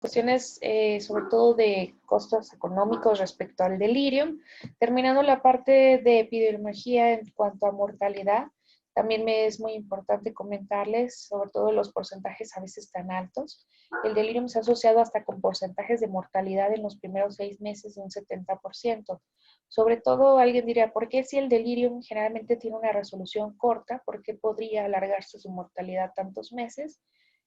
cuestiones sobre todo de costos económicos respecto al delirium. Terminando la parte de epidemiología en cuanto a mortalidad, también me es muy importante comentarles sobre todo los porcentajes a veces tan altos. El delirium se ha asociado hasta con porcentajes de mortalidad en los primeros 6 meses de un 70%. Sobre todo alguien diría, ¿por qué si el delirium generalmente tiene una resolución corta? ¿Por qué podría alargarse su mortalidad tantos meses?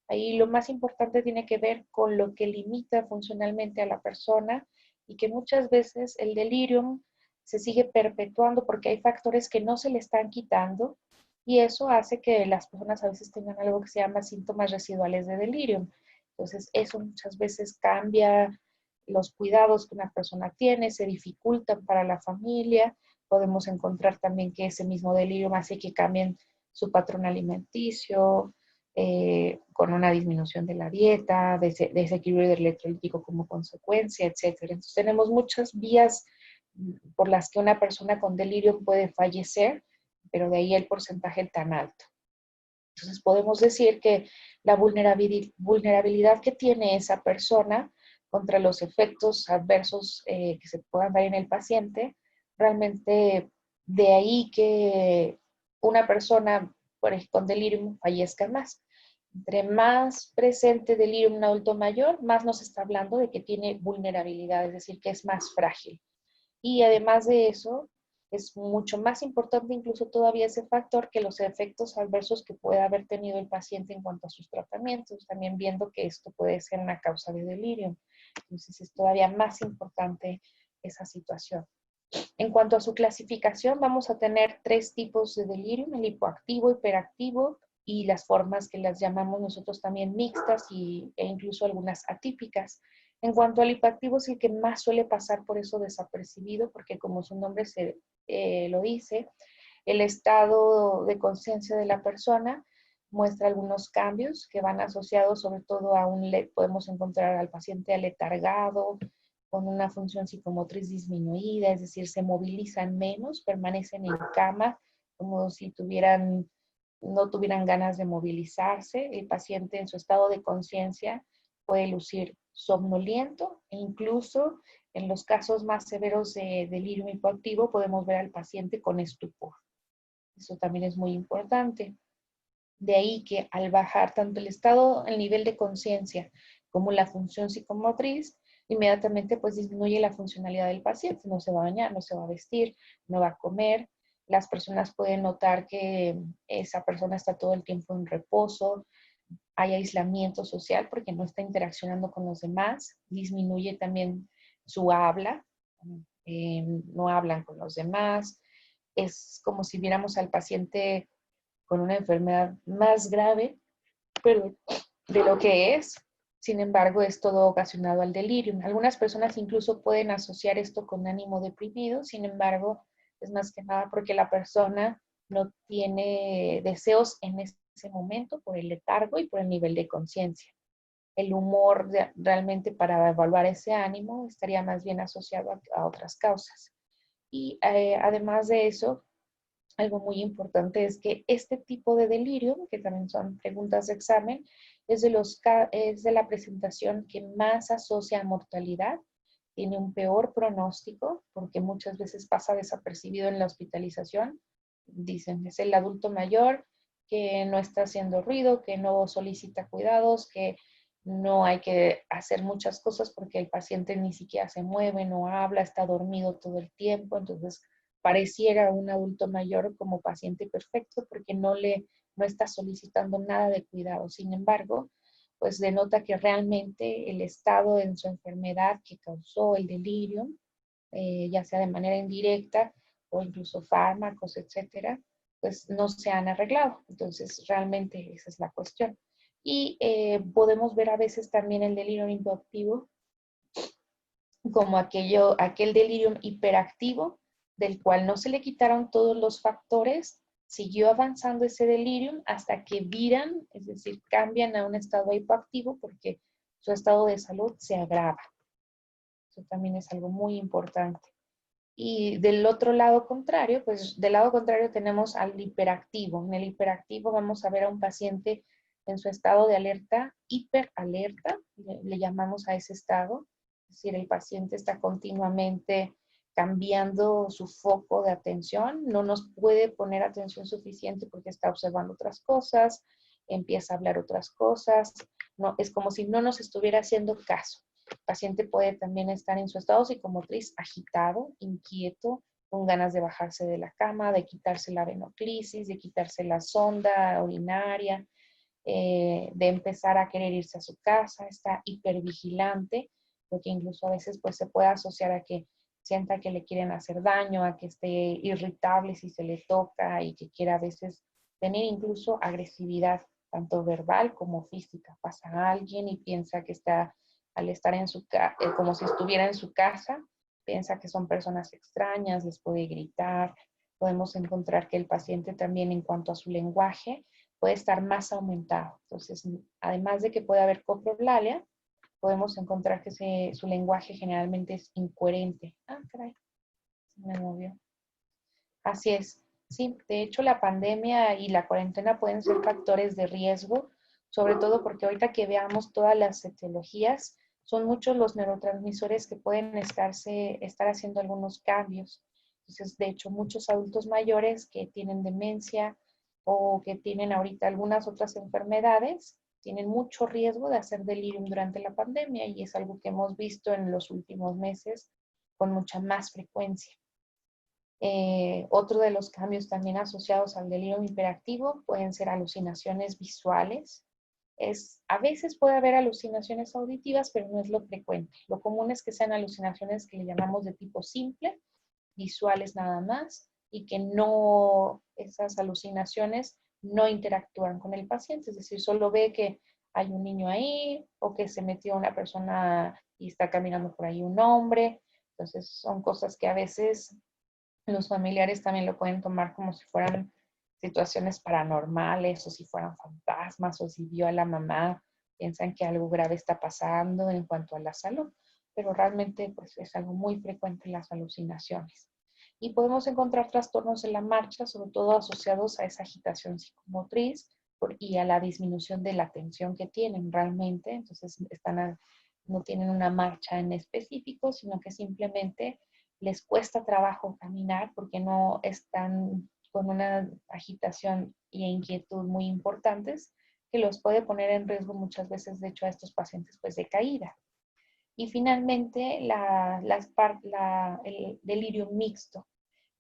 Ahí lo más importante tiene que ver con lo que limita funcionalmente a la persona y que muchas veces el delirium se sigue perpetuando porque hay factores que no se le están quitando y eso hace que las personas a veces tengan algo que se llama síntomas residuales de delirium. Entonces eso muchas veces cambia los cuidados que una persona tiene, se dificultan para la familia. Podemos encontrar también que ese mismo delirium hace que cambien su patrón alimenticio, con una disminución de la dieta, desequilibrio electrolítico como consecuencia, etcétera. Entonces tenemos muchas vías por las que una persona con delirio puede fallecer, pero de ahí el porcentaje tan alto. Entonces podemos decir que la vulnerabilidad que tiene esa persona contra los efectos adversos que se puedan dar en el paciente, realmente de ahí que una persona con delirium fallezca más. Entre más presente delirium en un adulto mayor, más nos está hablando de que tiene vulnerabilidad, es decir, que es más frágil. Y además de eso, es mucho más importante incluso todavía ese factor que los efectos adversos que pueda haber tenido el paciente en cuanto a sus tratamientos, también viendo que esto puede ser una causa de delirio. Entonces es todavía más importante esa situación. En cuanto a su clasificación, vamos a tener 3 tipos de delirium, el hipoactivo, hiperactivo y las formas que las llamamos nosotros también mixtas e incluso algunas atípicas. En cuanto al hipoactivo es el que más suele pasar por eso desapercibido, porque como su nombre lo dice, el estado de conciencia de la persona muestra algunos cambios que van asociados sobre todo a podemos encontrar al paciente aletargado, con una función psicomotriz disminuida, es decir, se movilizan menos, permanecen en cama, como si no tuvieran ganas de movilizarse. El paciente en su estado de conciencia puede lucir somnoliento e incluso en los casos más severos de delirio hipoactivo podemos ver al paciente con estupor. Eso también es muy importante. De ahí que al bajar tanto el nivel de conciencia como la función psicomotriz, inmediatamente pues disminuye la funcionalidad del paciente. No se va a bañar, no se va a vestir, no va a comer. Las personas pueden notar que esa persona está todo el tiempo en reposo, hay aislamiento social porque no está interaccionando con los demás, disminuye también su habla, no hablan con los demás, es como si viéramos al paciente con una enfermedad más grave, pero de lo que es. Sin embargo, es todo ocasionado al delirium. Algunas personas incluso pueden asociar esto con ánimo deprimido, sin embargo, es más que nada porque la persona no tiene deseos en ese momento por el letargo y por el nivel de conciencia. El humor realmente para evaluar ese ánimo estaría más bien asociado a otras causas. Y además de eso, algo muy importante es que este tipo de delirio, que también son preguntas de examen, es de la presentación que más asocia a mortalidad, tiene un peor pronóstico, porque muchas veces pasa desapercibido en la hospitalización. Dicen, es el adulto mayor que no está haciendo ruido, que no solicita cuidados, que no hay que hacer muchas cosas porque el paciente ni siquiera se mueve, no habla, está dormido todo el tiempo, entonces pareciera un adulto mayor como paciente perfecto porque no está solicitando nada de cuidado. Sin embargo, pues denota que realmente el estado en su enfermedad que causó el delirio, ya sea de manera indirecta o incluso fármacos, etcétera, pues no se han arreglado. Entonces, realmente esa es la cuestión. Y podemos ver a veces también el delirio hipoactivo como aquel delirio hiperactivo del cual no se le quitaron todos los factores, siguió avanzando ese delirium hasta que viran, es decir, cambian a un estado hipoactivo porque su estado de salud se agrava. Eso también es algo muy importante. Y del otro lado contrario, pues del lado contrario tenemos al hiperactivo. En el hiperactivo vamos a ver a un paciente en su estado de alerta, hiperalerta, le llamamos a ese estado. Es decir, el paciente está continuamente cambiando su foco de atención, no nos puede poner atención suficiente porque está observando otras cosas, empieza a hablar otras cosas, no, es como si no nos estuviera haciendo caso. El paciente puede también estar en su estado psicomotriz agitado, inquieto, con ganas de bajarse de la cama, de quitarse la venoclisis, de quitarse la sonda urinaria, de empezar a querer irse a su casa, está hipervigilante, porque incluso a veces pues, se puede asociar a que sienta que le quieren hacer daño, a que esté irritable si se le toca y que quiera a veces tener incluso agresividad, tanto verbal como física. Pasa a alguien y piensa que está, al estar en su casa, como si estuviera en su casa, piensa que son personas extrañas, les puede gritar. Podemos encontrar que el paciente también en cuanto a su lenguaje puede estar más aumentado. Entonces, además de que puede haber coprolalia, podemos encontrar que su lenguaje generalmente es incoherente. Ah, caray, se me movió. Así es. Sí, de hecho la pandemia y la cuarentena pueden ser factores de riesgo, sobre todo porque ahorita que veamos todas las etiologías, son muchos los neurotransmisores que pueden estar haciendo algunos cambios. Entonces, de hecho, muchos adultos mayores que tienen demencia o que tienen ahorita algunas otras enfermedades, tienen mucho riesgo de hacer delirium durante la pandemia y es algo que hemos visto en los últimos meses con mucha más frecuencia. Otro de los cambios también asociados al delirio hiperactivo pueden ser alucinaciones visuales. A veces puede haber alucinaciones auditivas, pero no es lo frecuente. Lo común es que sean alucinaciones que le llamamos de tipo simple, visuales nada más, y que no, esas alucinaciones no interactúan con el paciente, es decir, solo ve que hay un niño ahí o que se metió una persona y está caminando por ahí un hombre. Entonces son cosas que a veces los familiares también lo pueden tomar como si fueran situaciones paranormales o si fueran fantasmas o si vio a la mamá, piensan que algo grave está pasando en cuanto a la salud, pero realmente pues, es algo muy frecuente en las alucinaciones. Y podemos encontrar trastornos en la marcha, sobre todo asociados a esa agitación psicomotriz y a la disminución de la atención que tienen realmente. Entonces no tienen una marcha en específico, sino que simplemente les cuesta trabajo caminar porque no están con una agitación e inquietud muy importantes que los puede poner en riesgo muchas veces, de hecho, a estos pacientes pues de caída. Y finalmente, el delirio mixto.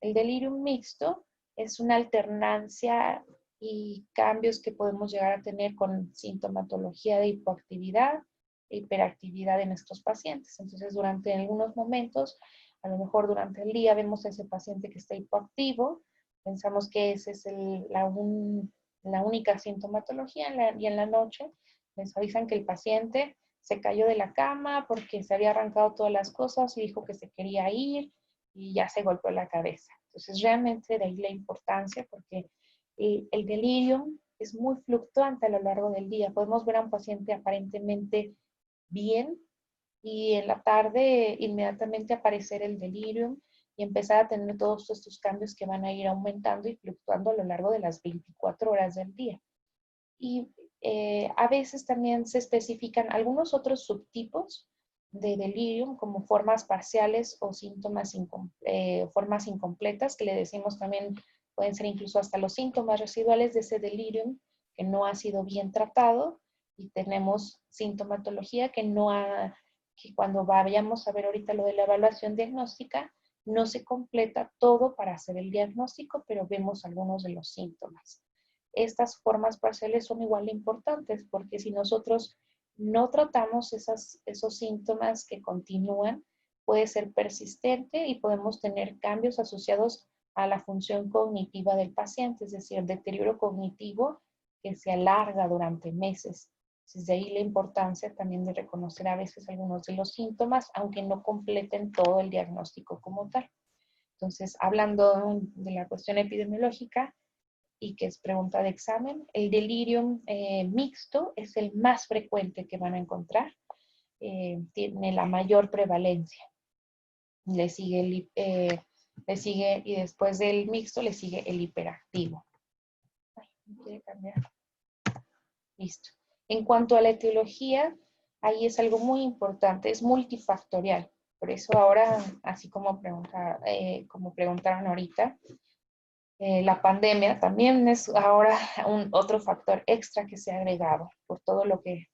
El delirio mixto es una alternancia y cambios que podemos llegar a tener con sintomatología de hipoactividad e hiperactividad en estos pacientes. Entonces, durante algunos momentos, a lo mejor durante el día vemos a ese paciente que está hipoactivo, pensamos que esa es la única sintomatología y en la noche les avisan que el paciente se cayó de la cama porque se había arrancado todas las cosas y dijo que se quería ir y ya se golpeó la cabeza. Entonces, realmente de ahí la importancia porque el delirium es muy fluctuante a lo largo del día. Podemos ver a un paciente aparentemente bien y en la tarde inmediatamente aparecer el delirium y empezar a tener todos estos cambios que van a ir aumentando y fluctuando a lo largo de las 24 horas del día. Y a veces también se especifican algunos otros subtipos de delirium como formas parciales o síntomas formas incompletas, que le decimos también pueden ser incluso hasta los síntomas residuales de ese delirium que no ha sido bien tratado y tenemos sintomatología que cuando vayamos a ver ahorita lo de la evaluación diagnóstica, no se completa todo para hacer el diagnóstico, pero vemos algunos de los síntomas. Estas formas parciales son igual de importantes porque si nosotros no tratamos esos síntomas que continúan, puede ser persistente y podemos tener cambios asociados a la función cognitiva del paciente, es decir, deterioro cognitivo que se alarga durante meses. Desde ahí la importancia también de reconocer a veces algunos de los síntomas, aunque no completen todo el diagnóstico como tal. Entonces, hablando de la cuestión epidemiológica, y que es pregunta de examen, el delirium mixto es el más frecuente que van a encontrar, tiene la mayor prevalencia. Le sigue, y después del mixto le sigue el hiperactivo. Ay, no quiere cambiar. Listo. En cuanto a la etiología, ahí es algo muy importante, es multifactorial. Por eso ahora, así como preguntaron ahorita, la pandemia también es ahora otro factor extra que se ha agregado por todo lo que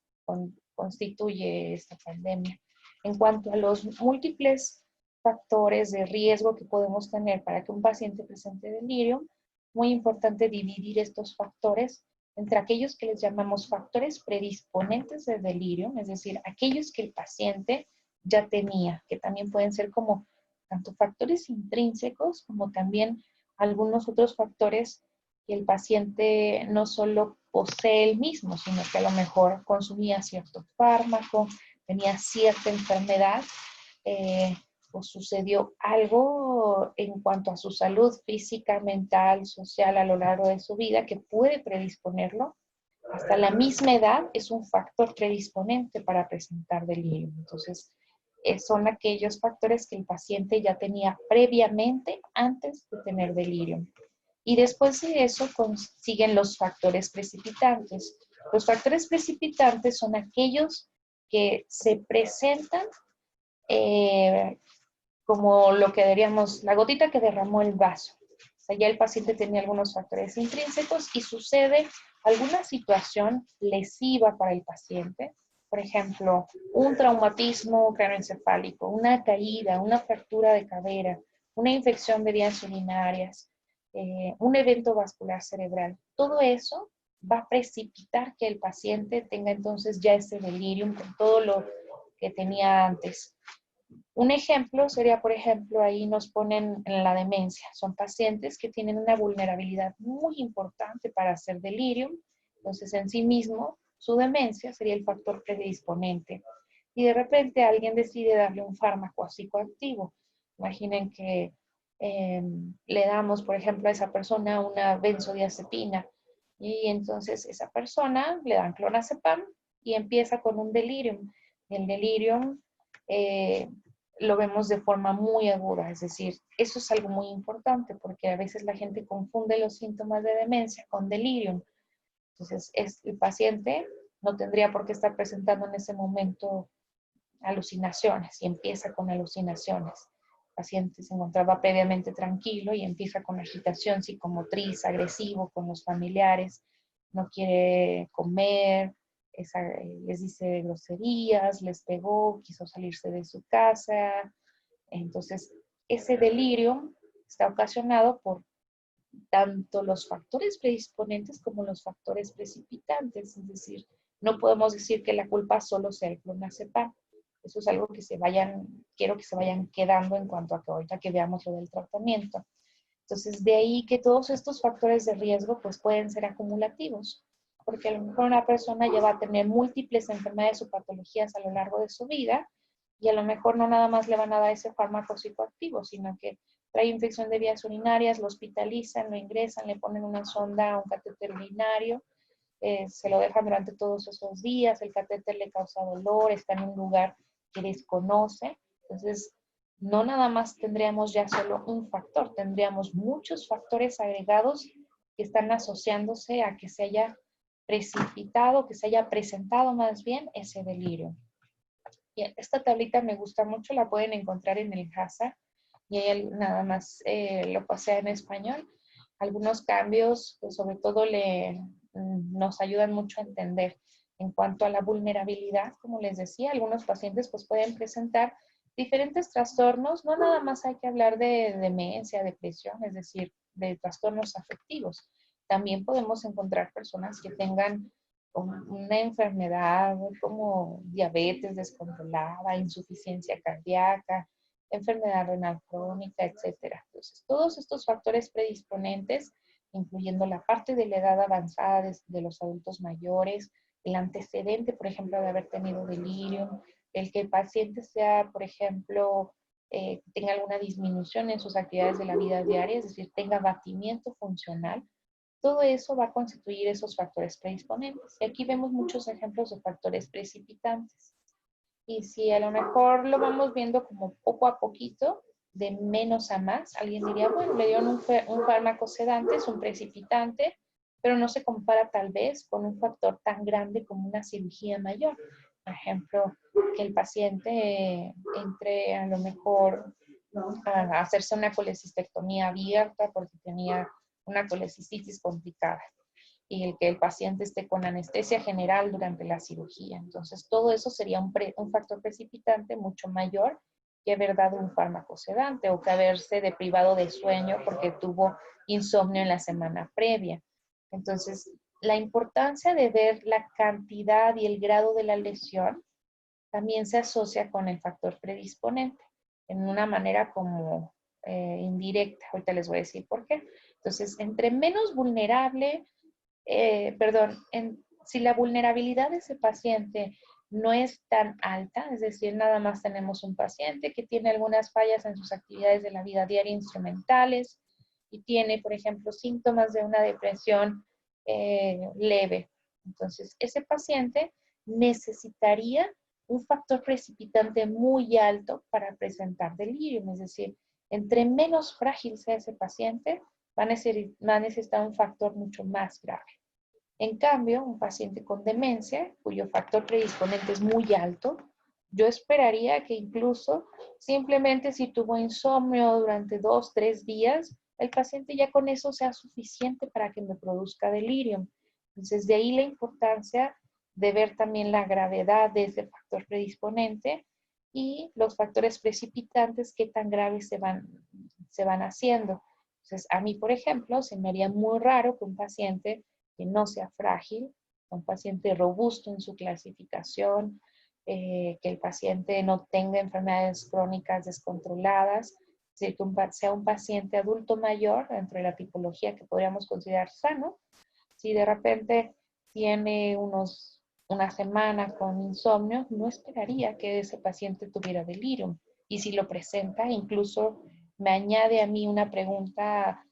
constituye esta pandemia. En cuanto a los múltiples factores de riesgo que podemos tener para que un paciente presente delirio, muy importante dividir estos factores entre aquellos que les llamamos factores predisponentes de delirio, es decir, aquellos que el paciente ya tenía, que también pueden ser como tanto factores intrínsecos como también algunos otros factores que el paciente no solo posee él mismo, sino que a lo mejor consumía cierto fármaco, tenía cierta enfermedad, o sucedió algo en cuanto a su salud física, mental, social a lo largo de su vida que puede predisponerlo. Hasta la misma edad es un factor predisponente para presentar delirio. Entonces, son aquellos factores que el paciente ya tenía previamente antes de tener delirio. Y después de eso siguen los factores precipitantes. Los factores precipitantes son aquellos que se presentan como lo que diríamos, la gotita que derramó el vaso. O sea, ya el paciente tenía algunos factores intrínsecos y sucede alguna situación lesiva para el paciente. Por ejemplo, un traumatismo craneoencefálico, una caída, una fractura de cadera, una infección de vías urinarias, un evento vascular cerebral. Todo eso va a precipitar que el paciente tenga entonces ya ese delirium con todo lo que tenía antes. Un ejemplo sería, por ejemplo, ahí nos ponen en la demencia. Son pacientes que tienen una vulnerabilidad muy importante para hacer delirium. Entonces, en sí mismo, su demencia sería el factor predisponente. Y de repente alguien decide darle un fármaco psicoactivo. Imaginen que le damos, por ejemplo, a esa persona una benzodiazepina. Y entonces esa persona le dan clonazepam y empieza con un delirium. El delirium lo vemos de forma muy aguda, es decir, eso es algo muy importante porque a veces la gente confunde los síntomas de demencia con delirium. Entonces, el paciente no tendría por qué estar presentando en ese momento alucinaciones y empieza con alucinaciones. El paciente se encontraba previamente tranquilo y empieza con agitación psicomotriz, agresivo con los familiares, no quiere comer, les dice groserías, les pegó, quiso salirse de su casa. Entonces, ese delirio está ocasionado por tanto los factores predisponentes como los factores precipitantes. Es decir, no podemos decir que la culpa solo sea el clonazepam. Eso es algo que quiero que se vayan quedando en cuanto a que ahorita que veamos lo del tratamiento. Entonces, de ahí que todos estos factores de riesgo pues pueden ser acumulativos, porque a lo mejor una persona ya va a tener múltiples enfermedades o patologías a lo largo de su vida y a lo mejor no nada más le van a dar ese fármaco psicoactivo, sino que trae infección de vías urinarias, lo hospitalizan, lo ingresan, le ponen una sonda, un catéter urinario, se lo dejan durante todos esos días, el catéter le causa dolor, está en un lugar que desconoce. Entonces, no nada más tendríamos ya solo un factor, tendríamos muchos factores agregados que están asociándose a que se haya precipitado, que se haya presentado más bien ese delirio. Y esta tablita me gusta mucho, la pueden encontrar en el HASA y él nada más lo pasea en español. Algunos cambios que sobre todo nos ayudan mucho a entender en cuanto a la vulnerabilidad, como les decía, algunos pacientes pues pueden presentar diferentes trastornos, no nada más hay que hablar de demencia, depresión, es decir, de trastornos afectivos. También podemos encontrar personas que tengan una enfermedad como diabetes descontrolada, insuficiencia cardíaca, enfermedad renal crónica, etcétera. Entonces, todos estos factores predisponentes, incluyendo la parte de la edad avanzada de los adultos mayores, el antecedente, por ejemplo, de haber tenido delirio, el que el paciente sea, por ejemplo, tenga alguna disminución en sus actividades de la vida diaria, es decir, tenga abatimiento funcional, todo eso va a constituir esos factores predisponentes. Y aquí vemos muchos ejemplos de factores precipitantes. Y si a lo mejor lo vamos viendo como poco a poquito, de menos a más, alguien diría, bueno, le dieron un fármaco sedante, es un precipitante, pero no se compara tal vez con un factor tan grande como una cirugía mayor. Por ejemplo, que el paciente entre a lo mejor a hacerse una colecistectomía abierta porque tenía una colecistitis complicada y el que el paciente esté con anestesia general durante la cirugía. Entonces, todo eso sería un factor precipitante mucho mayor que haber dado un fármaco sedante o que haberse deprivado de sueño porque tuvo insomnio en la semana previa. Entonces, la importancia de ver la cantidad y el grado de la lesión también se asocia con el factor predisponente en una manera como indirecta. Ahorita les voy a decir por qué. Entonces, entre menos vulnerable, si la vulnerabilidad de ese paciente no es tan alta, es decir, nada más tenemos un paciente que tiene algunas fallas en sus actividades de la vida diaria instrumentales y tiene, por ejemplo, síntomas de una depresión leve. Entonces, ese paciente necesitaría un factor precipitante muy alto para presentar delirium, es decir, entre menos frágil sea ese paciente, va a necesitar un factor mucho más grave. En cambio, un paciente con demencia, cuyo factor predisponente es muy alto, yo esperaría que incluso simplemente si tuvo insomnio durante 2, 3 días, el paciente ya con eso sea suficiente para que me produzca delirium. Entonces, de ahí la importancia de ver también la gravedad de ese factor predisponente y los factores precipitantes, qué tan graves se van haciendo. Entonces, a mí, por ejemplo, se me haría muy raro que un paciente que no sea frágil, un paciente robusto en su clasificación, que el paciente no tenga enfermedades crónicas descontroladas, es decir, que sea un paciente adulto mayor dentro de la tipología que podríamos considerar sano. Si de repente tiene una semana con insomnio, no esperaría que ese paciente tuviera delirium. Y si lo presenta, incluso me añade a mí una pregunta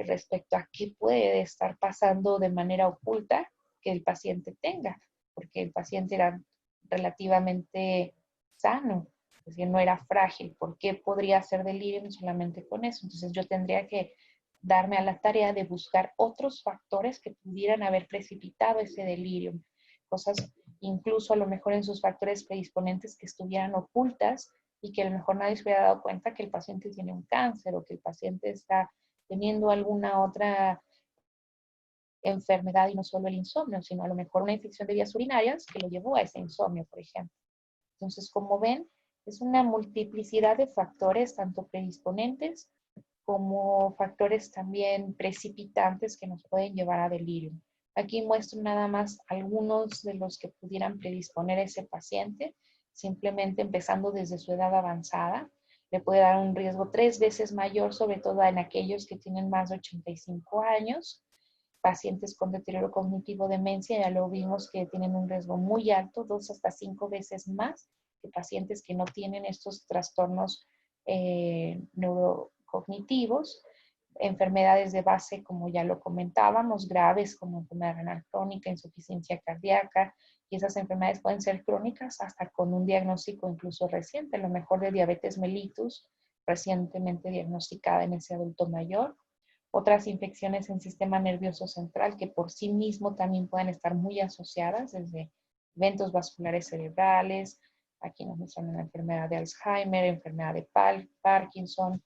respecto a qué puede estar pasando de manera oculta que el paciente tenga, porque el paciente era relativamente sano, es decir, no era frágil. ¿Por qué podría ser delirium solamente con eso? Entonces yo tendría que darme a la tarea de buscar otros factores que pudieran haber precipitado ese delirium, cosas incluso a lo mejor en sus factores predisponentes que estuvieran ocultas y que a lo mejor nadie se hubiera dado cuenta que el paciente tiene un cáncer o que el paciente está teniendo alguna otra enfermedad y no solo el insomnio, sino a lo mejor una infección de vías urinarias que lo llevó a ese insomnio, por ejemplo. Entonces, como ven, es una multiplicidad de factores, tanto predisponentes como factores también precipitantes que nos pueden llevar a delirio. Aquí muestro nada más algunos de los que pudieran predisponer a ese paciente, simplemente empezando desde su edad avanzada. Le puede dar un riesgo 3 veces mayor, sobre todo en aquellos que tienen más de 85 años. Pacientes con deterioro cognitivo, demencia, ya lo vimos que tienen un riesgo muy alto, 2 hasta 5 veces más que pacientes que no tienen estos trastornos neurocognitivos. Enfermedades de base, como ya lo comentábamos, graves como enfermedad renal crónica, insuficiencia cardíaca, y esas enfermedades pueden ser crónicas hasta con un diagnóstico incluso reciente, a lo mejor de diabetes mellitus, recientemente diagnosticada en ese adulto mayor. Otras infecciones en sistema nervioso central que por sí mismo también pueden estar muy asociadas, desde eventos vasculares cerebrales, aquí nos muestran una enfermedad de Alzheimer, enfermedad de Parkinson,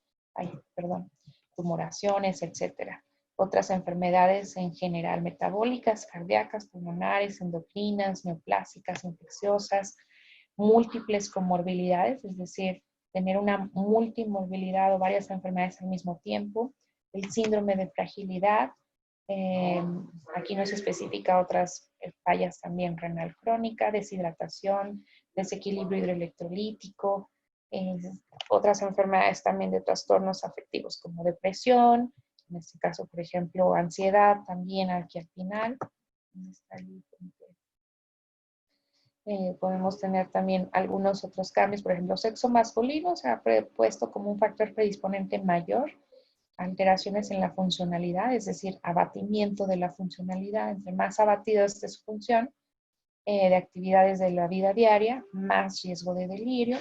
tumoraciones, etcétera. Otras enfermedades en general metabólicas, cardíacas, pulmonares, endocrinas, neoplásicas, infecciosas, múltiples comorbilidades, es decir, tener una multimorbilidad o varias enfermedades al mismo tiempo, el síndrome de fragilidad, aquí nos especifica otras fallas también renal crónica, deshidratación, desequilibrio hidroelectrolítico, otras enfermedades también de trastornos afectivos como depresión, en este caso, por ejemplo, ansiedad también aquí al final. Podemos tener también algunos otros cambios, por ejemplo, sexo masculino se ha puesto como un factor predisponente mayor, alteraciones en la funcionalidad, es decir, abatimiento de la funcionalidad. Entre más abatida esté su función de actividades de la vida diaria, más riesgo de delirio,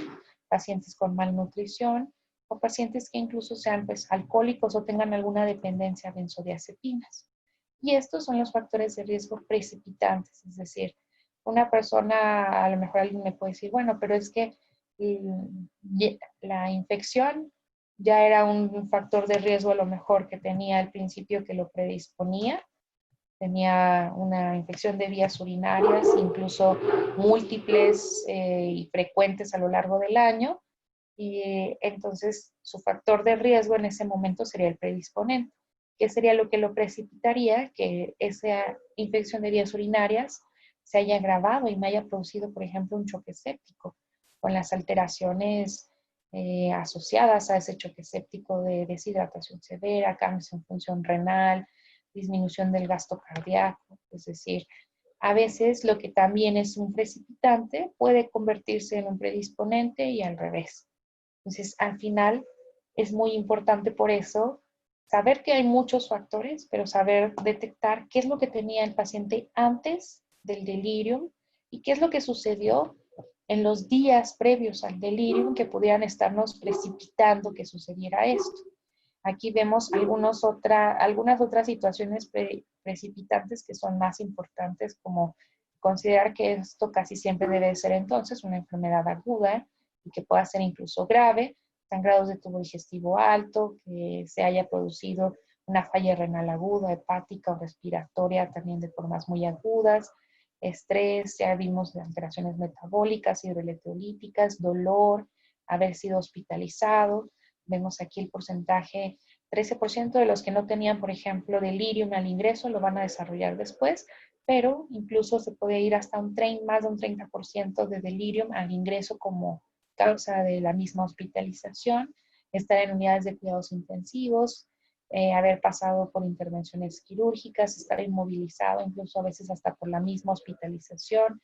pacientes con malnutrición o pacientes que incluso sean pues, alcohólicos o tengan alguna dependencia a benzodiazepinas. Y estos son los factores de riesgo precipitantes, es decir, una persona, a lo mejor alguien me puede decir, bueno, pero es que la infección ya era un factor de riesgo a lo mejor que tenía al principio que lo predisponía. Tenía una infección de vías urinarias, incluso múltiples y frecuentes a lo largo del año. Y entonces su factor de riesgo en ese momento sería el predisponente, que sería lo que lo precipitaría que esa infección de vías urinarias se haya agravado y me haya producido, por ejemplo, un choque séptico, con las alteraciones asociadas a ese choque séptico de deshidratación severa, cambios en función renal, disminución del gasto cardíaco, es decir, a veces lo que también es un precipitante puede convertirse en un predisponente y al revés. Entonces, al final es muy importante por eso saber que hay muchos factores, pero saber detectar qué es lo que tenía el paciente antes del delirium y qué es lo que sucedió en los días previos al delirium que pudieran estarnos precipitando que sucediera esto. Aquí vemos algunas otras situaciones precipitantes que son más importantes, como considerar que esto casi siempre debe ser entonces una enfermedad aguda y que pueda ser incluso grave, sangrados de tubo digestivo alto, que se haya producido una falla renal aguda, hepática o respiratoria también de formas muy agudas, estrés, ya vimos de alteraciones metabólicas, hidroelectrolíticas, dolor, haber sido hospitalizado. Vemos aquí el porcentaje, 13% de los que no tenían, por ejemplo, delirium al ingreso lo van a desarrollar después, pero incluso se puede ir hasta más de un 30% de delirium al ingreso como causa de la misma hospitalización, estar en unidades de cuidados intensivos, haber pasado por intervenciones quirúrgicas, estar inmovilizado, incluso a veces hasta por la misma hospitalización.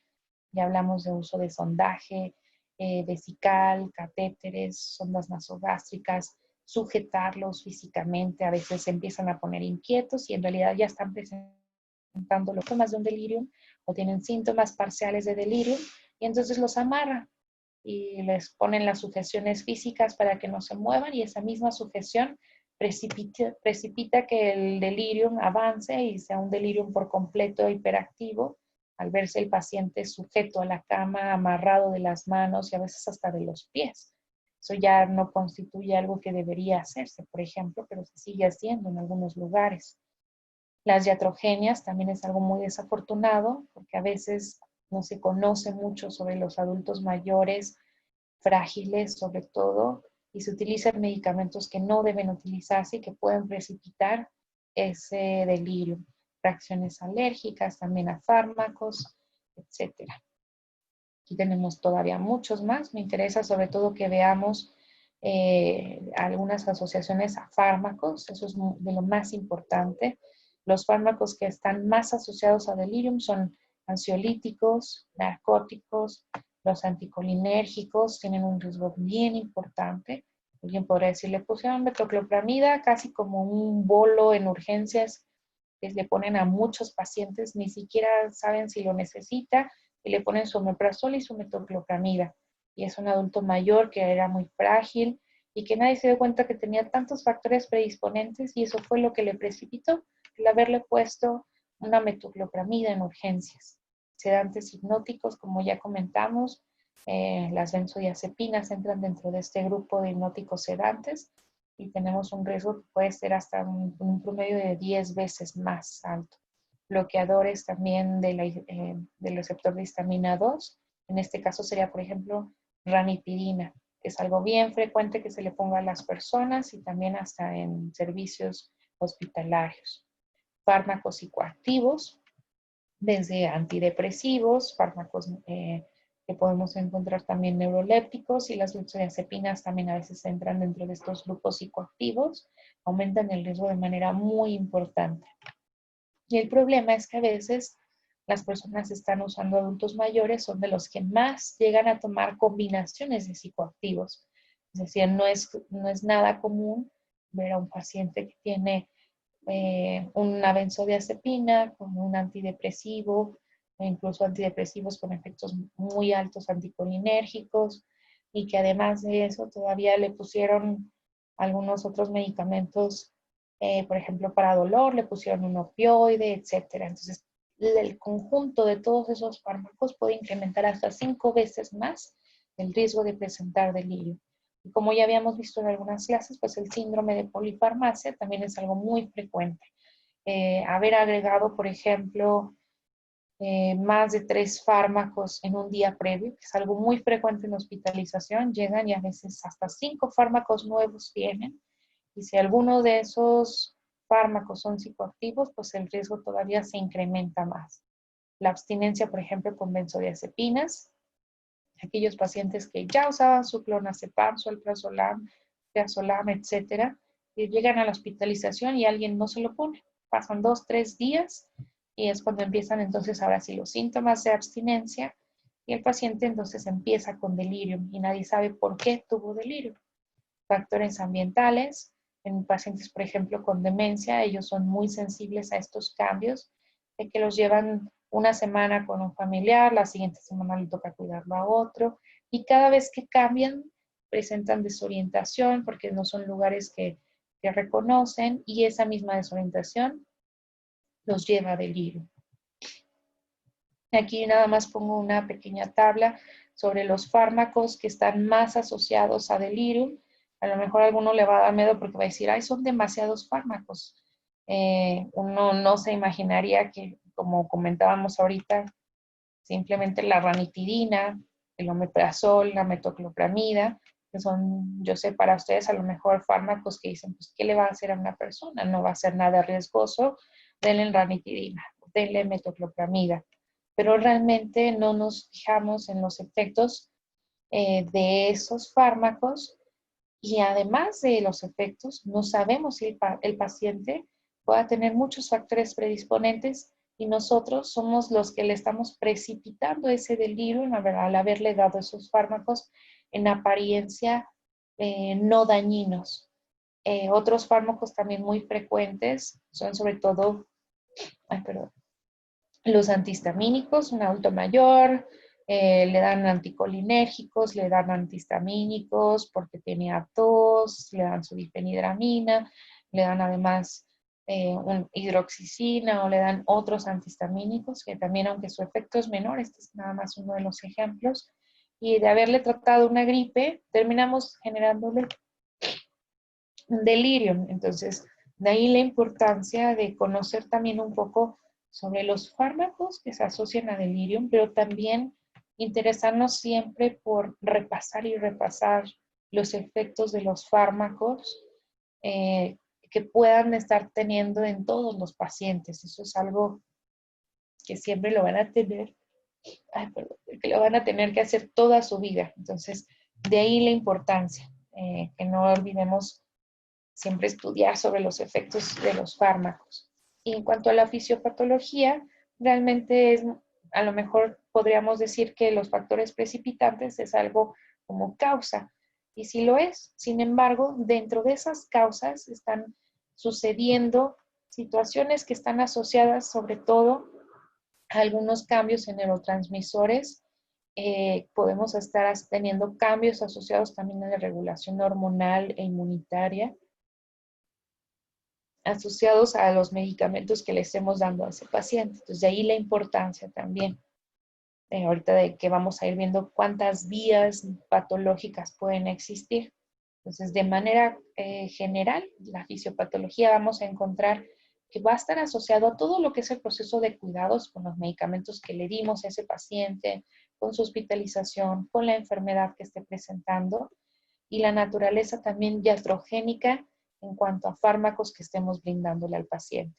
Ya hablamos de uso de sondaje, vesical, catéteres, sondas nasogástricas, sujetarlos físicamente, a veces se empiezan a poner inquietos y en realidad ya están presentando los síntomas de un delirium o tienen síntomas parciales de delirium y entonces los amarran y les ponen las sujeciones físicas para que no se muevan y esa misma sujeción precipita que el delirium avance y sea un delirium por completo hiperactivo al verse el paciente sujeto a la cama, amarrado de las manos y a veces hasta de los pies. Eso ya no constituye algo que debería hacerse, por ejemplo, pero se sigue haciendo en algunos lugares. Las iatrogenias también es algo muy desafortunado porque a veces no se conoce mucho sobre los adultos mayores, frágiles sobre todo, y se utilizan medicamentos que no deben utilizarse y que pueden precipitar ese delirio. Reacciones alérgicas también a fármacos, etcétera. Aquí tenemos todavía muchos más. Me interesa sobre todo que veamos algunas asociaciones a fármacos. Eso es de lo más importante. Los fármacos que están más asociados a delirium son ansiolíticos, narcóticos, los anticolinérgicos tienen un riesgo bien importante. Alguien podría decir, le pusieron metoclopramida casi como un bolo en urgencias que le ponen a muchos pacientes, ni siquiera saben si lo necesita, y le ponen su omeprazol y su metoclopramida. Y es un adulto mayor que era muy frágil y que nadie se dio cuenta que tenía tantos factores predisponentes y eso fue lo que le precipitó el haberle puesto una metoclopramida en urgencias. Sedantes hipnóticos, como ya comentamos, las benzodiazepinas entran dentro de este grupo de hipnóticos sedantes y tenemos un riesgo que puede ser hasta un promedio de 10 veces más alto. Bloqueadores también del receptor de histamina 2, en este caso sería, por ejemplo, ranitidina, que es algo bien frecuente que se le ponga a las personas y también hasta en servicios hospitalarios. Fármacos psicoactivos, desde antidepresivos, fármacos que podemos encontrar también neurolépticos y las benzodiazepinas también a veces entran dentro de estos grupos psicoactivos, aumentan el riesgo de manera muy importante. Y el problema es que a veces las personas que están usando adultos mayores son de los que más llegan a tomar combinaciones de psicoactivos. Es decir, no es nada común ver a un paciente que tiene una benzodiazepina con un antidepresivo, o incluso antidepresivos con efectos muy altos anticolinérgicos, y que además de eso todavía le pusieron algunos otros medicamentos Por ejemplo, para dolor le pusieron un opioide, etcétera. Entonces, el conjunto de todos esos fármacos puede incrementar hasta 5 veces más el riesgo de presentar delirio. Y como ya habíamos visto en algunas clases, pues el síndrome de polifarmacia también es algo muy frecuente. Haber agregado, por ejemplo, más de 3 fármacos en un día previo, que es algo muy frecuente en hospitalización, llegan y a veces hasta 5 fármacos nuevos vienen. Y si alguno de esos fármacos son psicoactivos, pues el riesgo todavía se incrementa más. La abstinencia, por ejemplo, con benzodiazepinas, aquellos pacientes que ya usaban su clonazepam, su alprazolam, triazolam, etcétera, y llegan a la hospitalización y alguien no se lo pone. Pasan 2, 3 días y es cuando empiezan entonces ahora sí los síntomas de abstinencia y el paciente entonces empieza con delirio y nadie sabe por qué tuvo delirio. Factores ambientales, en pacientes, por ejemplo, con demencia, ellos son muy sensibles a estos cambios, de que los llevan una semana con un familiar, la siguiente semana le toca cuidarlo a otro, y cada vez que cambian, presentan desorientación porque no son lugares que reconocen, y esa misma desorientación los lleva a delirio. Aquí nada más pongo una pequeña tabla sobre los fármacos que están más asociados a delirium. A lo mejor a alguno le va a dar miedo porque va a decir, ay, son demasiados fármacos. Uno no se imaginaría que, como comentábamos ahorita, simplemente la ranitidina, el omeprazol, la metoclopramida, que son, yo sé, para ustedes a lo mejor fármacos que dicen, pues, ¿qué le va a hacer a una persona? No va a ser nada riesgoso, denle ranitidina, denle metoclopramida, pero realmente no nos fijamos en los efectos de esos fármacos y además de los efectos, no sabemos si el paciente pueda tener muchos factores predisponentes y nosotros somos los que le estamos precipitando ese delirio al haberle dado esos fármacos en apariencia no dañinos. Otros fármacos también muy frecuentes son sobre todo, ay, perdón, los antihistamínicos, un adulto mayor, le dan anticolinérgicos, le dan antihistamínicos porque tenía tos, le dan su difenhidramina, le dan además hidroxicina o le dan otros antihistamínicos que también, aunque su efecto es menor, este es nada más uno de los ejemplos, y de haberle tratado una gripe, terminamos generándole un delirio. Entonces, de ahí la importancia de conocer también un poco sobre los fármacos que se asocian a delirium, pero también interesarnos siempre por repasar y repasar los efectos de los fármacos que puedan estar teniendo en todos los pacientes. Eso es algo que siempre lo van a tener, ay, perdón, que lo van a tener que hacer toda su vida. Entonces, de ahí la importancia, que no olvidemos siempre estudiar sobre los efectos de los fármacos. Y en cuanto a la fisiopatología, realmente es, a lo mejor podríamos decir que los factores precipitantes es algo como causa, y sí lo es. Sin embargo, dentro de esas causas están sucediendo situaciones que están asociadas sobre todo a algunos cambios en neurotransmisores. Podemos estar teniendo cambios asociados también a la regulación hormonal e inmunitaria, asociados a los medicamentos que le estemos dando a ese paciente. Entonces, de ahí la importancia también. Ahorita de que vamos a ir viendo cuántas vías patológicas pueden existir. Entonces, de manera general, la fisiopatología vamos a encontrar que va a estar asociado a todo lo que es el proceso de cuidados con los medicamentos que le dimos a ese paciente, con su hospitalización, con la enfermedad que esté presentando y la naturaleza también iatrogénica en cuanto a fármacos que estemos brindándole al paciente.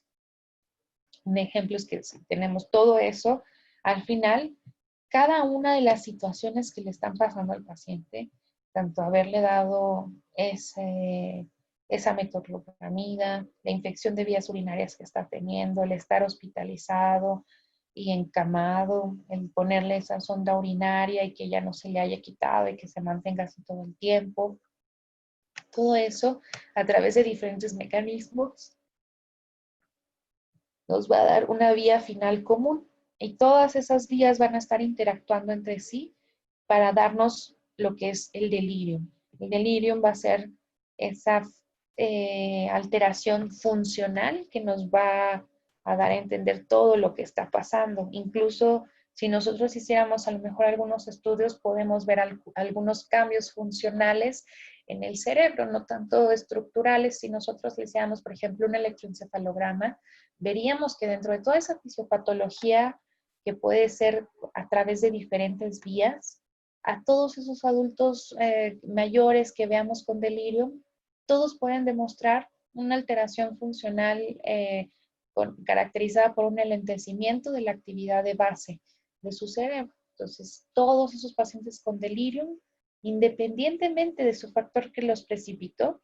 Un ejemplo es que si tenemos todo eso, al final, cada una de las situaciones que le están pasando al paciente, tanto haberle dado esa metoclopramida, la infección de vías urinarias que está teniendo, el estar hospitalizado y encamado, el ponerle esa sonda urinaria y que ya no se le haya quitado y que se mantenga así todo el tiempo, todo eso a través de diferentes mecanismos nos va a dar una vía final común y todas esas vías van a estar interactuando entre sí para darnos lo que es el delirium. El delirium va a ser esa alteración funcional que nos va a dar a entender todo lo que está pasando. Incluso si nosotros hiciéramos a lo mejor algunos estudios, podemos ver algunos cambios funcionales en el cerebro, no tanto estructurales. Si nosotros le hiciéramos, por ejemplo, un electroencefalograma, veríamos que dentro de toda esa fisiopatología que puede ser a través de diferentes vías, a todos esos adultos mayores que veamos con delirio, todos pueden demostrar una alteración funcional caracterizada por un enlentecimiento de la actividad de base de su cerebro. Entonces, todos esos pacientes con delirium, independientemente de su factor que los precipitó,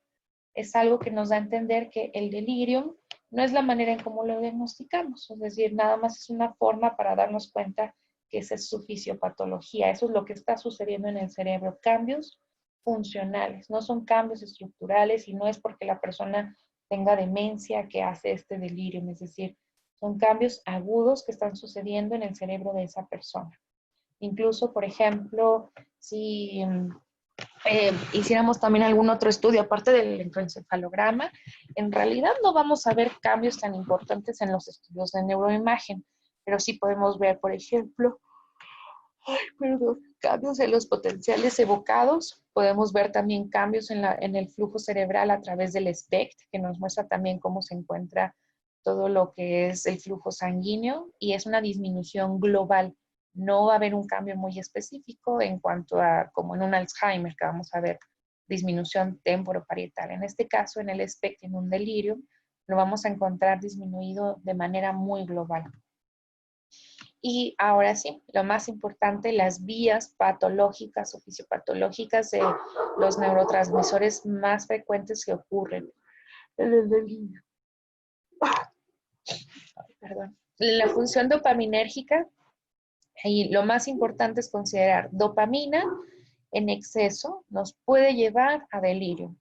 es algo que nos da a entender que el delirium no es la manera en cómo lo diagnosticamos, es decir, nada más es una forma para darnos cuenta que esa es su fisiopatología, eso es lo que está sucediendo en el cerebro, cambios funcionales, no son cambios estructurales y no es porque la persona tenga demencia que hace este delirium, es decir, son cambios agudos que están sucediendo en el cerebro de esa persona. Incluso, por ejemplo, si hiciéramos también algún otro estudio, aparte del electroencefalograma, en realidad no vamos a ver cambios tan importantes en los estudios de neuroimagen, pero sí podemos ver, por ejemplo, cambios en los potenciales evocados. Podemos ver también cambios en el flujo cerebral a través del SPECT, que nos muestra también cómo se encuentra todo lo que es el flujo sanguíneo y es una disminución global. No va a haber un cambio muy específico en cuanto a, como en un Alzheimer, que vamos a ver disminución temporoparietal. En este caso, en el SPECT, en un delirio, lo vamos a encontrar disminuido de manera muy global. Y ahora sí, lo más importante, las vías patológicas o fisiopatológicas de los neurotransmisores más frecuentes que ocurren en el delirio. Perdón. La función dopaminérgica, y lo más importante es considerar dopamina en exceso nos puede llevar a delirio.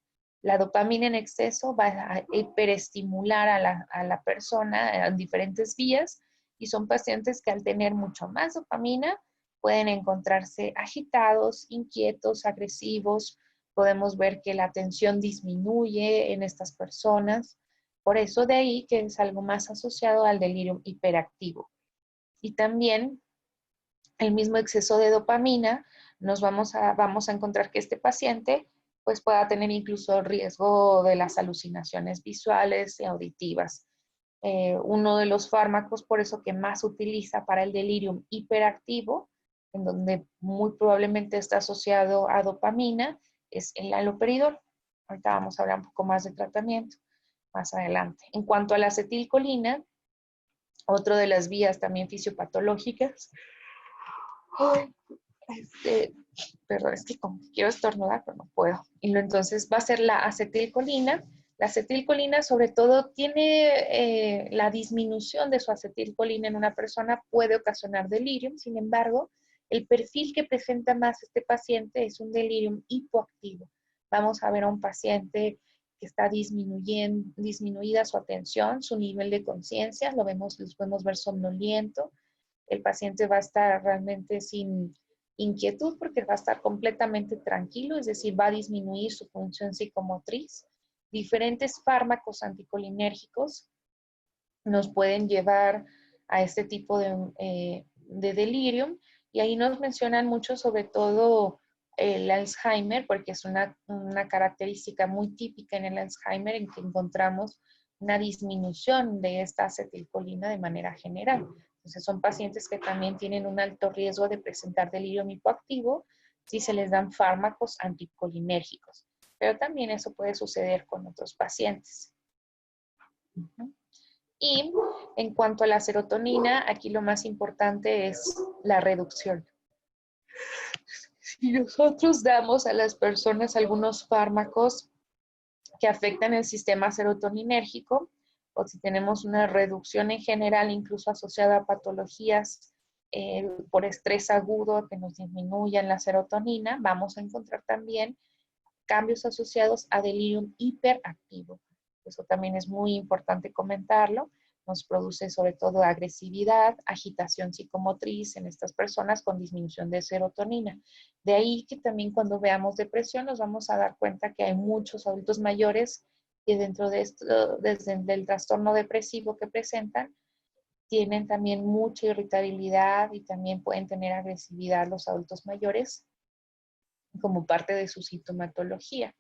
La dopamina en exceso va a hiperestimular a la persona en diferentes vías y son pacientes que al tener mucho más dopamina pueden encontrarse agitados, inquietos, agresivos. Podemos ver que la atención disminuye en estas personas. Por eso de ahí que es algo más asociado al delirio hiperactivo. Y también el mismo exceso de dopamina, vamos a encontrar que este paciente pues pueda tener incluso riesgo de las alucinaciones visuales y auditivas. Uno de los fármacos, por eso que más utiliza para el delirium hiperactivo, en donde muy probablemente está asociado a dopamina, es el haloperidol. Ahorita vamos a hablar un poco más de tratamiento más adelante. En cuanto a la acetilcolina, otro de las vías también fisiopatológicas, perdón, es que como quiero estornudar, pero no puedo. Y entonces va a ser la acetilcolina. La acetilcolina sobre todo tiene la disminución de su acetilcolina en una persona puede ocasionar delirium. Sin embargo, el perfil que presenta más este paciente es un delirium hipoactivo. Vamos a ver a un paciente que está disminuida su atención, su nivel de conciencia, los podemos ver somnoliento. El paciente va a estar realmente sin inquietud porque va a estar completamente tranquilo, es decir, va a disminuir su función psicomotriz. Diferentes fármacos anticolinérgicos nos pueden llevar a este tipo de delirium y ahí nos mencionan mucho sobre todo el Alzheimer porque es una característica muy típica en el Alzheimer en que encontramos una disminución de esta acetilcolina de manera general. Entonces son pacientes que también tienen un alto riesgo de presentar delirio hipoactivo si se les dan fármacos anticolinérgicos. Pero también eso puede suceder con otros pacientes. Y en cuanto a la serotonina, aquí lo más importante es la reducción. Si nosotros damos a las personas algunos fármacos que afectan el sistema serotoninérgico, o si tenemos una reducción en general, incluso asociada a patologías por estrés agudo que nos disminuyan la serotonina, vamos a encontrar también cambios asociados a delirium hiperactivo. Eso también es muy importante comentarlo. Nos produce sobre todo agresividad, agitación psicomotriz en estas personas con disminución de serotonina. De ahí que también cuando veamos depresión nos vamos a dar cuenta que hay muchos adultos mayores Y dentro de esto, desde el trastorno depresivo que presentan, tienen también mucha irritabilidad y también pueden tener agresividad los adultos mayores como parte de su sintomatología.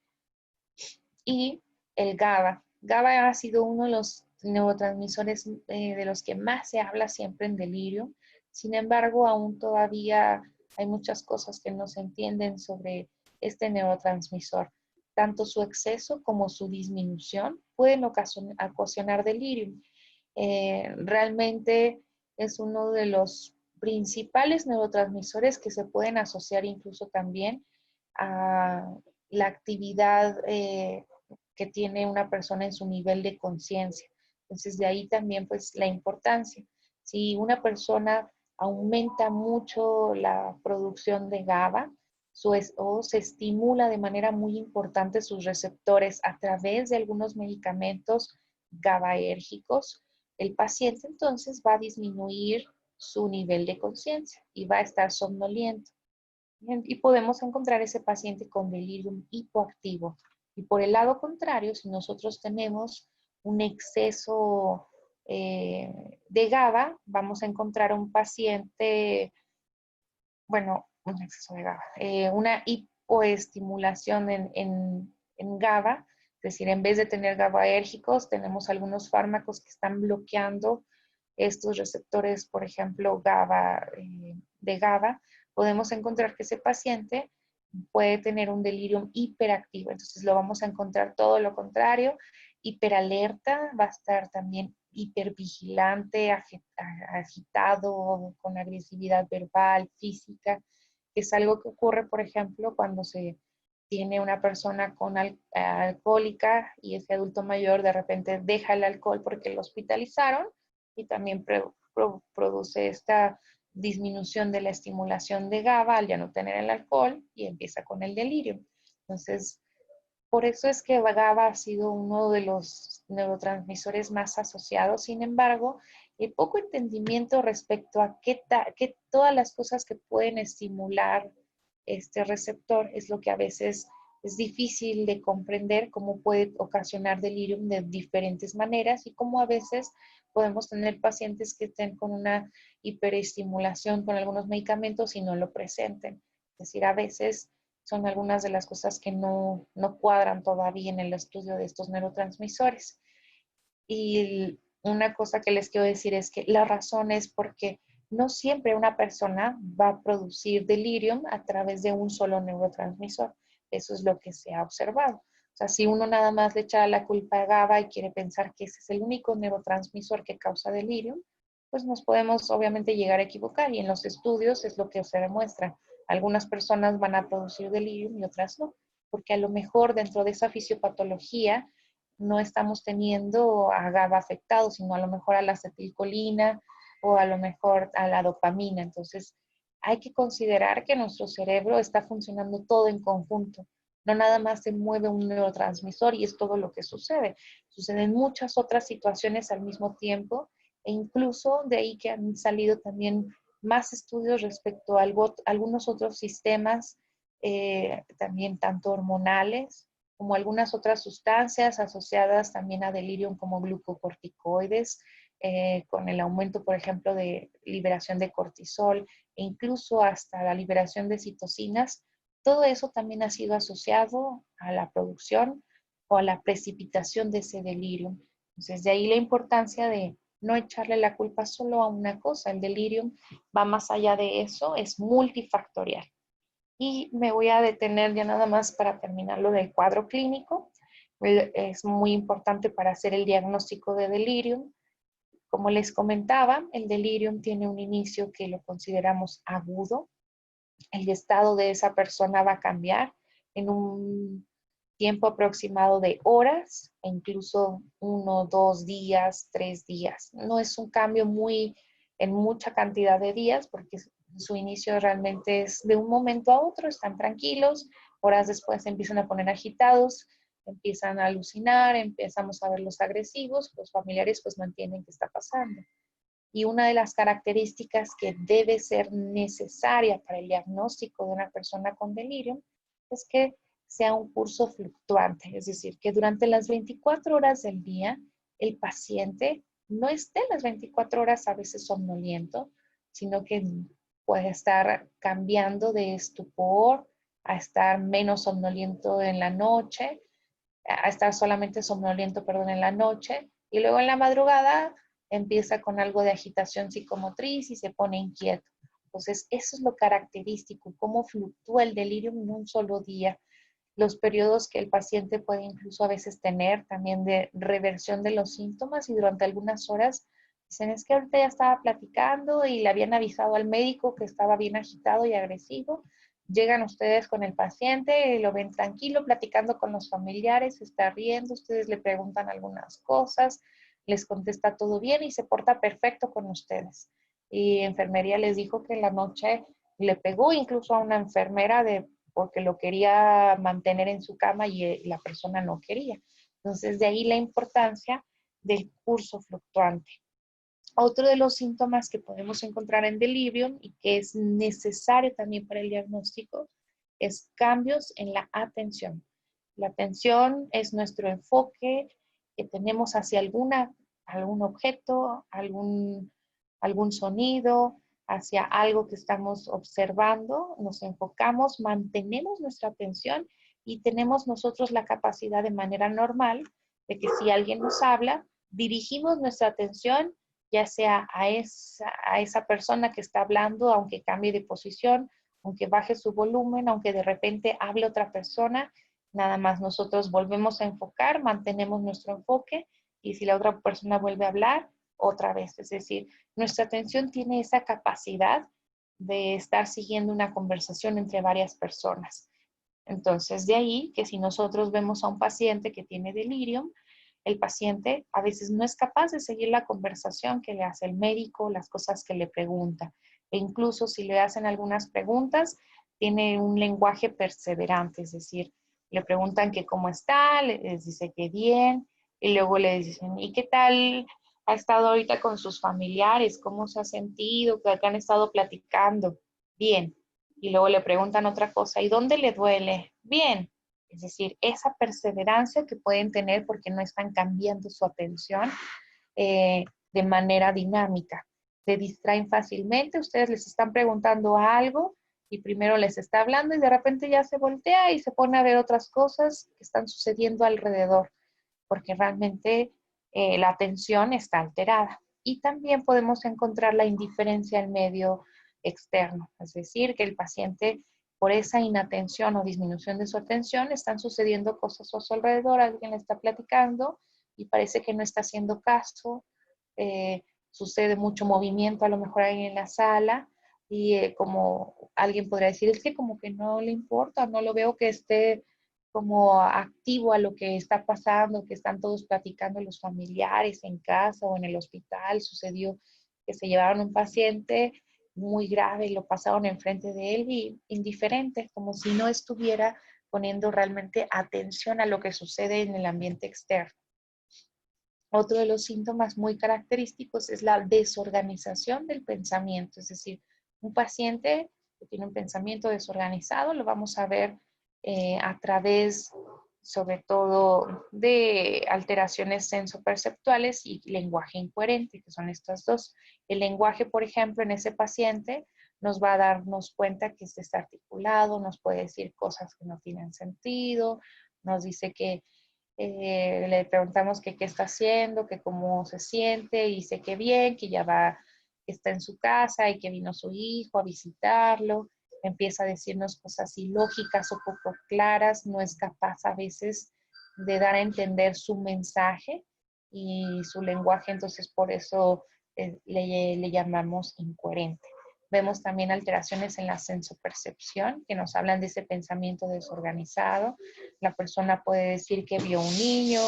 Y el GABA. GABA ha sido uno de los neurotransmisores de los que más se habla siempre en delirio. Sin embargo, aún todavía hay muchas cosas que no se entienden sobre este neurotransmisor. Tanto su exceso como su disminución pueden ocasionar delirio. Realmente es uno de los principales neurotransmisores que se pueden asociar incluso también a la actividad que tiene una persona en su nivel de conciencia. Entonces, de ahí también pues la importancia. Si una persona aumenta mucho la producción de GABA o se estimula de manera muy importante sus receptores a través de algunos medicamentos GABAérgicos, el paciente entonces va a disminuir su nivel de conciencia y va a estar somnoliento. Y podemos encontrar ese paciente con delirium hipoactivo. Y por el lado contrario, si nosotros tenemos un exceso de GABA, vamos a encontrar un paciente, bueno, un exceso de GABA, una hipoestimulación en GABA, es decir, en vez de tener GABAérgicos, tenemos algunos fármacos que están bloqueando estos receptores, por ejemplo, GABA, de GABA, podemos encontrar que ese paciente puede tener un delirium hiperactivo. Entonces lo vamos a encontrar todo lo contrario, hiperalerta, va a estar también hipervigilante, agitado, con agresividad verbal, física, que es algo que ocurre, por ejemplo, cuando se tiene una persona con alcohólica y ese adulto mayor de repente deja el alcohol porque lo hospitalizaron y también produce esta disminución de la estimulación de GABA al ya no tener el alcohol y empieza con el delirio. Entonces, por eso es que GABA ha sido uno de los neurotransmisores más asociados. Sin embargo, el poco entendimiento respecto a qué todas las cosas que pueden estimular este receptor es lo que a veces es difícil de comprender cómo puede ocasionar delirium de diferentes maneras y cómo a veces podemos tener pacientes que estén con una hiperestimulación con algunos medicamentos y no lo presenten. Es decir, a veces son algunas de las cosas que no cuadran todavía en el estudio de estos neurotransmisores. Y una cosa que les quiero decir es que la razón es porque no siempre una persona va a producir delirium a través de un solo neurotransmisor. Eso es lo que se ha observado. O sea, si uno nada más le echa la culpa a GABA y quiere pensar que ese es el único neurotransmisor que causa delirium, pues nos podemos obviamente llegar a equivocar y en los estudios es lo que se demuestra. Algunas personas van a producir delirium y otras no, porque a lo mejor dentro de esa fisiopatología no estamos teniendo a GABA afectado, sino a lo mejor a la acetilcolina o a lo mejor a la dopamina. Entonces, hay que considerar que nuestro cerebro está funcionando todo en conjunto. No nada más se mueve un neurotransmisor y es todo lo que sucede. Suceden muchas otras situaciones al mismo tiempo e incluso de ahí que han salido también más estudios respecto a algunos otros sistemas, también tanto hormonales como algunas otras sustancias asociadas también a delirium como glucocorticoides, con el aumento, por ejemplo, de liberación de cortisol e incluso hasta la liberación de citocinas. Todo eso también ha sido asociado a la producción o a la precipitación de ese delirium. Entonces, de ahí la importancia de no echarle la culpa solo a una cosa. El delirium va más allá de eso, es multifactorial. Y me voy a detener ya nada más para terminar lo del cuadro clínico. Es muy importante para hacer el diagnóstico de delirium. Como les comentaba, el delirium tiene un inicio que lo consideramos agudo. El estado de esa persona va a cambiar en un tiempo aproximado de horas, e incluso 1, 2 días, 3 días. No es un cambio en mucha cantidad de días, porque su inicio realmente es de un momento a otro, están tranquilos, horas después se empiezan a poner agitados, empiezan a alucinar, empezamos a verlos agresivos, los familiares pues no entienden qué está pasando. Y una de las características que debe ser necesaria para el diagnóstico de una persona con delirium es que sea un curso fluctuante, es decir, que durante las 24 horas del día el paciente no esté las 24 horas a veces somnoliento, sino que puede estar cambiando de estupor a estar menos somnoliento en la noche, a estar solamente somnoliento, perdón, en la noche, y luego en la madrugada empieza con algo de agitación psicomotriz y se pone inquieto. Entonces, eso es lo característico, cómo fluctúa el delirio en un solo día, los periodos que el paciente puede incluso a veces tener también de reversión de los síntomas y durante algunas horas dicen, es que ahorita ya estaba platicando y le habían avisado al médico que estaba bien agitado y agresivo. Llegan ustedes con el paciente, lo ven tranquilo, platicando con los familiares, está riendo, ustedes le preguntan algunas cosas, les contesta todo bien y se porta perfecto con ustedes. Y enfermería les dijo que en la noche le pegó incluso a una enfermera porque lo quería mantener en su cama y la persona no quería. Entonces, de ahí la importancia del curso fluctuante. Otro de los síntomas que podemos encontrar en delirium y que es necesario también para el diagnóstico es cambios en la atención. La atención es nuestro enfoque que tenemos hacia algún objeto, algún sonido, hacia algo que estamos observando, nos enfocamos, mantenemos nuestra atención y tenemos nosotros la capacidad de manera normal de que si alguien nos habla, dirigimos nuestra atención ya sea a esa persona que está hablando, aunque cambie de posición, aunque baje su volumen, aunque de repente hable otra persona, nada más nosotros volvemos a enfocar, mantenemos nuestro enfoque y si la otra persona vuelve a hablar, otra vez. Es decir, nuestra atención tiene esa capacidad de estar siguiendo una conversación entre varias personas. Entonces, de ahí que si nosotros vemos a un paciente que tiene delirium, el paciente a veces no es capaz de seguir la conversación que le hace el médico, las cosas que le pregunta. E incluso si le hacen algunas preguntas, tiene un lenguaje perseverante, es decir, le preguntan que cómo está, les dice que bien, y luego le dicen, ¿y qué tal ha estado ahorita con sus familiares? ¿Cómo se ha sentido? ¿Qué han estado platicando? Bien. Y luego le preguntan otra cosa, ¿y dónde le duele? Bien. Es decir, esa perseverancia que pueden tener porque no están cambiando su atención de manera dinámica. Se distraen fácilmente, ustedes les están preguntando algo y primero les está hablando y de repente ya se voltea y se pone a ver otras cosas que están sucediendo alrededor, porque realmente la atención está alterada. Y también podemos encontrar la indiferencia al medio externo, es decir, que el paciente por esa inatención o disminución de su atención están sucediendo cosas a su alrededor, alguien le está platicando y parece que no está haciendo caso, sucede mucho movimiento a lo mejor ahí en la sala y como alguien podría decir, es que como que no le importa, no lo veo que esté como activo a lo que está pasando, que están todos platicando los familiares en casa o en el hospital. Sucedió que se llevaron un paciente muy grave y lo pasaron enfrente de él y indiferente, como si no estuviera poniendo realmente atención a lo que sucede en el ambiente externo. Otro de los síntomas muy característicos es la desorganización del pensamiento, es decir, un paciente que tiene un pensamiento desorganizado lo vamos a ver a través, sobre todo, de alteraciones sensoperceptuales y lenguaje incoherente, que son estas dos. El lenguaje, por ejemplo, en ese paciente nos va a darnos cuenta que está articulado, nos puede decir cosas que no tienen sentido, nos dice que le preguntamos que qué está haciendo, que cómo se siente, y dice que bien, que ya va, que está en su casa y que vino su hijo a visitarlo. Empieza a decirnos cosas ilógicas o poco claras, no es capaz a veces de dar a entender su mensaje y su lenguaje, entonces por eso le llamamos incoherente. Vemos también alteraciones en la sensopercepción que nos hablan de ese pensamiento desorganizado. La persona puede decir que vio un niño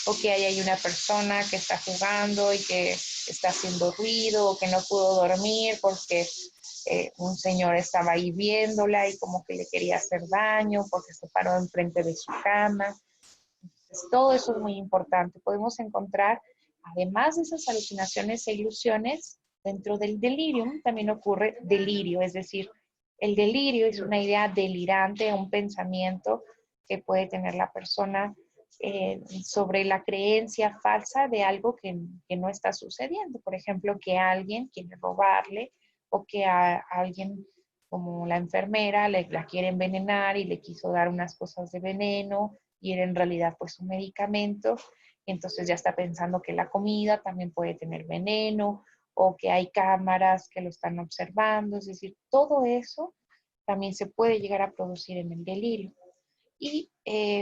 o que hay una persona que está jugando y que está haciendo ruido o que no pudo dormir porque un señor estaba ahí viéndola y como que le quería hacer daño porque se paró enfrente de su cama. Entonces, todo eso es muy importante. Podemos encontrar, además de esas alucinaciones e ilusiones, dentro del delirium también ocurre delirio, es decir, el delirio es una idea delirante, un pensamiento que puede tener la persona sobre la creencia falsa de algo que no está sucediendo. Por ejemplo, que alguien quiere robarle o que a alguien como la enfermera la quiere envenenar y le quiso dar unas cosas de veneno y era en realidad pues un medicamento. Entonces ya está pensando que la comida también puede tener veneno o que hay cámaras que lo están observando. Es decir, todo eso también se puede llegar a producir en el delirio. Y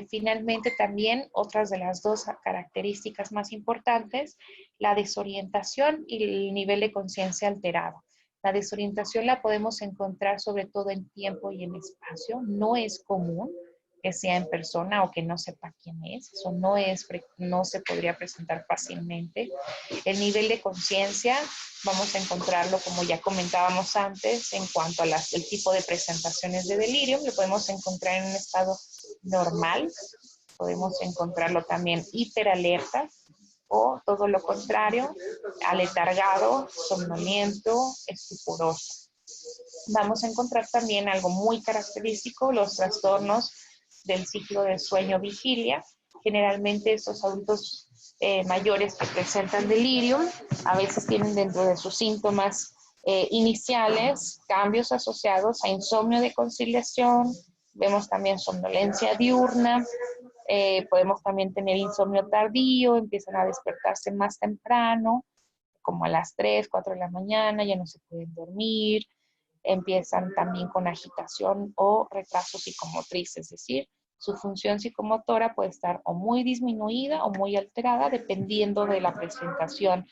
finalmente también otras de las dos características más importantes, la desorientación y el nivel de conciencia alterado. La desorientación la podemos encontrar sobre todo en tiempo y en espacio. No es común que sea en persona o que no sepa quién es. Eso no se podría presentar fácilmente. El nivel de conciencia vamos a encontrarlo, como ya comentábamos antes, en cuanto a el tipo de presentaciones de delirium. Lo podemos encontrar en un estado normal, podemos encontrarlo también hiperalerta o todo lo contrario, aletargado, somnoliento, estuporoso. Vamos a encontrar también algo muy característico, los trastornos del ciclo de sueño-vigilia. Generalmente estos adultos mayores que presentan delirium a veces tienen dentro de sus síntomas iniciales cambios asociados a insomnio de conciliación, vemos también somnolencia diurna, podemos también tener insomnio tardío, empiezan a despertarse más temprano, como a las 3, 4 de la mañana, ya no se pueden dormir, empiezan también con agitación o retraso psicomotriz, es decir, su función psicomotora puede estar o muy disminuida o muy alterada dependiendo de la presentación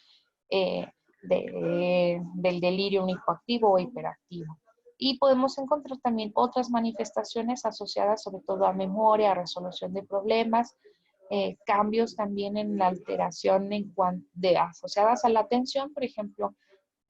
del delirio hipoactivo o hiperactivo. Y podemos encontrar también otras manifestaciones asociadas sobre todo a memoria, a resolución de problemas, cambios también en la alteración asociadas a la atención, por ejemplo,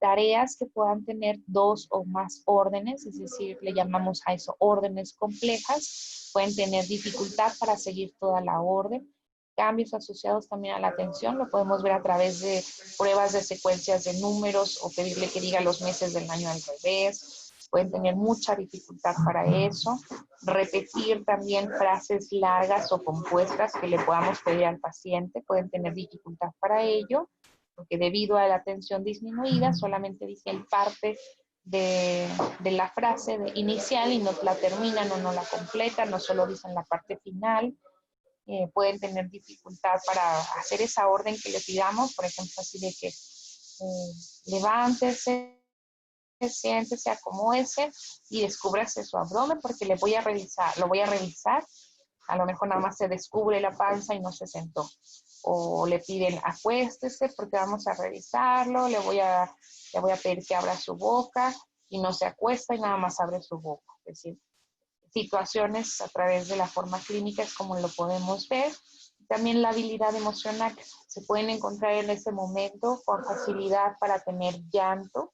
tareas que puedan tener dos o más órdenes, es decir, le llamamos a eso órdenes complejas, pueden tener dificultad para seguir toda la orden. Cambios asociados también a la atención, lo podemos ver a través de pruebas de secuencias de números o pedirle que diga los meses del año al revés. Pueden tener mucha dificultad para eso. Repetir también frases largas o compuestas que le podamos pedir al paciente, pueden tener dificultad para ello, porque debido a la atención disminuida solamente dicen parte de la frase inicial y no la terminan o no la completan, no solo dicen la parte final. Pueden tener dificultad para hacer esa orden que le pidamos, por ejemplo, así de que levántese, siéntese, acomódese y descúbrase su abdomen porque lo voy a revisar, a lo mejor nada más se descubre la panza y no se sentó. O le piden acuéstese porque vamos a revisarlo, le voy a pedir que abra su boca y no se acuesta y nada más abre su boca. Es decir, situaciones a través de la forma clínica es como lo podemos ver. También la habilidad emocional. Se pueden encontrar en ese momento con facilidad para tener llanto,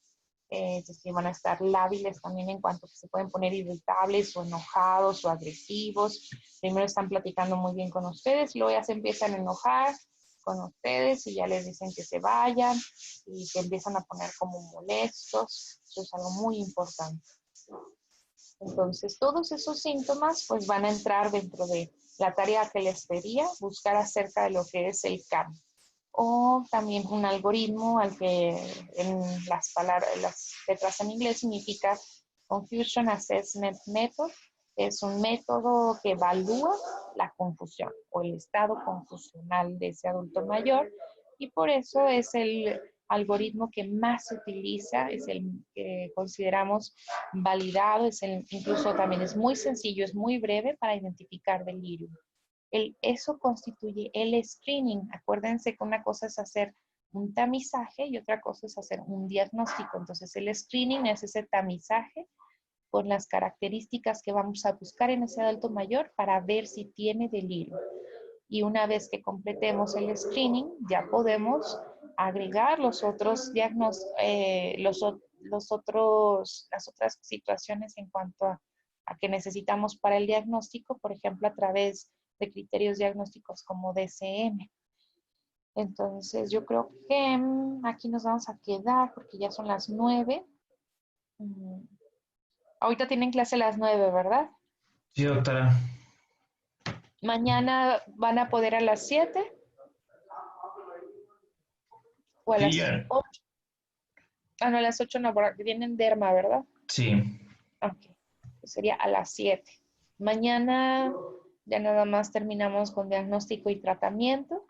es decir, van a estar lábiles también en cuanto que se pueden poner irritables o enojados o agresivos. Primero están platicando muy bien con ustedes y luego ya se empiezan a enojar con ustedes y ya les dicen que se vayan y se empiezan a poner como molestos. Eso es algo muy importante. Entonces, todos esos síntomas pues van a entrar dentro de la tarea que les pedía, buscar acerca de lo que es el cambio. O también un algoritmo al que en las letras en inglés significa Confusion Assessment Method. Es un método que evalúa la confusión o el estado confusional de ese adulto mayor y por eso es el algoritmo que más se utiliza, es el que consideramos validado, incluso también es muy sencillo, es muy breve para identificar delirium. Eso constituye el screening. Acuérdense que una cosa es hacer un tamizaje y otra cosa es hacer un diagnóstico. Entonces el screening es ese tamizaje con las características que vamos a buscar en ese adulto mayor para ver si tiene delirio. Y una vez que completemos el screening, ya podemos agregar los otros diagnósticos, las otras situaciones en cuanto a que necesitamos para el diagnóstico, por ejemplo, a través de criterios diagnósticos como DSM. Entonces, yo creo que aquí nos vamos a quedar porque ya son las 9. Ahorita tienen clase a las 9, ¿verdad? Sí, doctora. Mañana van a poder a las 7 o a Sí, las 8. Ah, no, a las 8 no, porque vienen derma, ¿verdad? sí. Ok, sería a las 7. Mañana ya nada más terminamos con diagnóstico y tratamiento.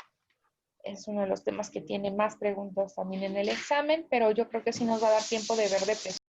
Es uno de los temas que tiene más preguntas también en el examen, pero yo creo que sí nos va a dar tiempo de ver depresión